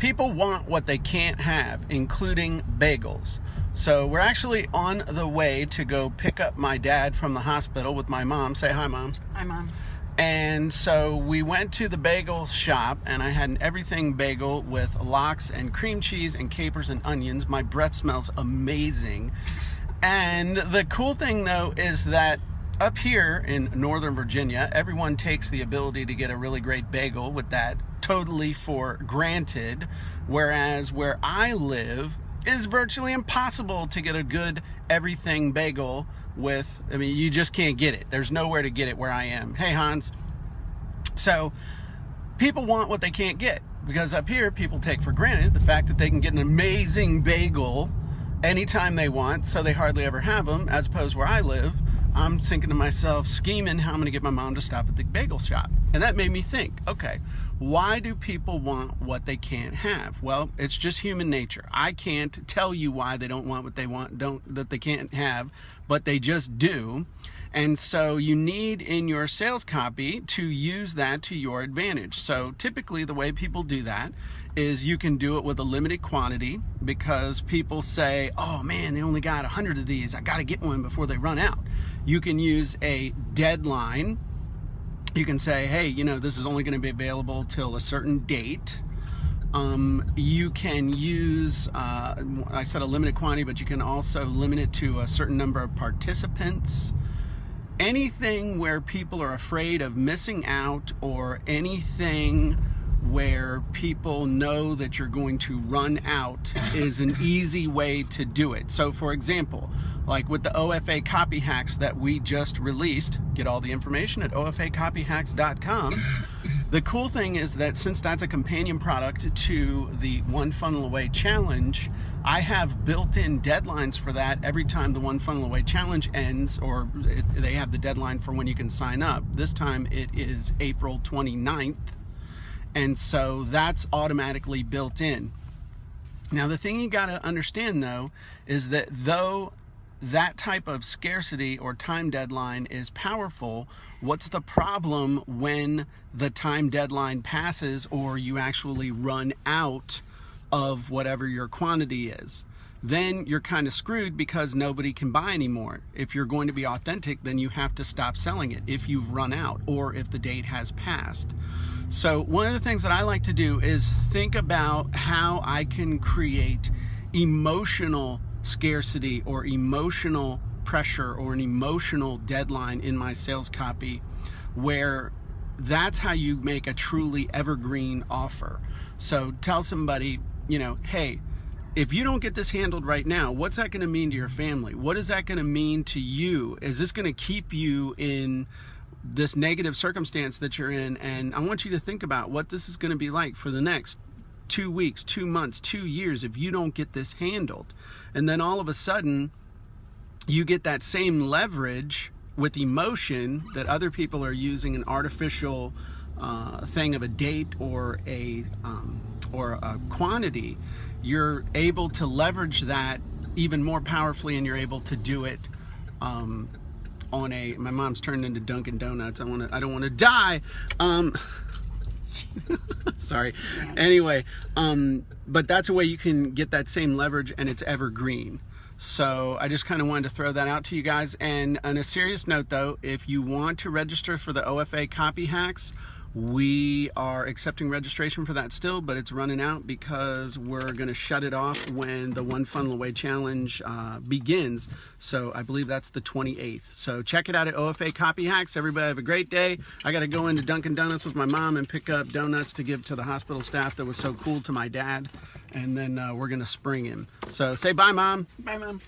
People want what they can't have, including bagels. So we're actually on the way to go pick up my dad from the hospital with my mom. Say hi, Mom. Hi, Mom. And so we went to the bagel shop, and I had an everything bagel with lox and cream cheese and capers and onions. My breath smells amazing. And the cool thing, though, is that up here in Northern Virginia, everyone takes the ability to get a really great bagel with that totally for granted, whereas where I live is virtually impossible to get a good everything bagel with, I mean, you just can't get it. There's nowhere to get it where I am. Hey, Hans. So people want what they can't get, because up here people take for granted the fact that they can get an amazing bagel anytime they want, so they hardly ever have them, as opposed where I live, I'm thinking to myself, scheming how I'm going to get my mom to stop at the bagel shop. And that made me think, okay, why do people want what they can't have? Well, it's just human nature. I can't tell you why they don't want what they want, that they can't have, but they just do. And so you need in your sales copy to use that to your advantage. So typically the way people do that is you can do it with a limited quantity, because people say, oh man, they only got 100 of these. I got to get one before they run out. You can use a deadline. You can say, hey, you know, this is only going to be available till a certain date. You can use, I said a limited quantity, but you can also limit it to a certain number of participants. Anything where people are afraid of missing out, or anything where people know that you're going to run out, is an easy way to do it. So for example, like with the OFA copy hacks that we just released, get all the information at ofacopyhacks.com. The cool thing is that since that's a companion product to the One Funnel Away Challenge, I have built-in deadlines for that every time the One Funnel Away Challenge ends, or they have the deadline for when you can sign up. This time it is April 29th. And so that's automatically built in. Now, the thing you got to understand, though, is that though that type of scarcity or time deadline is powerful, what's the problem when the time deadline passes, or you actually run out of whatever your quantity is? Then you're kind of screwed, because nobody can buy anymore. If you're going to be authentic, then you have to stop selling it if you've run out, or if the date has passed. So one of the things that I like to do is think about how I can create emotional scarcity, or emotional pressure, or an emotional deadline in my sales copy, where that's how you make a truly evergreen offer. So tell somebody, you know, hey, if you don't get this handled right now, what's that going to mean to your family? What is that going to mean to you? Is this going to keep you in this negative circumstance that you're in? And I want you to think about what this is going to be like for the next 2 weeks, 2 months, 2 years if you don't get this handled. And then all of a sudden you get that same leverage with emotion that other people are using an artificial thing of a date or a quantity. You're able to leverage that even more powerfully, and you're able to do it on a, my mom's turned into Dunkin' Donuts. I don't want to die. Sorry. Anyway, but that's a way you can get that same leverage, and it's evergreen. So I just kind of wanted to throw that out to you guys. And on a serious note, though, if you want to register for the OFA Copy Hacks, we are accepting registration for that still, but it's running out because we're going to shut it off when the One Funnel Away Challenge begins. So I believe that's the 28th. So check it out at OFA Copy Hacks. Everybody have a great day. I got to go into Dunkin' Donuts with my mom and pick up donuts to give to the hospital staff that was so cool to my dad. And then we're going to spring him. So say bye, Mom. Bye, Mom.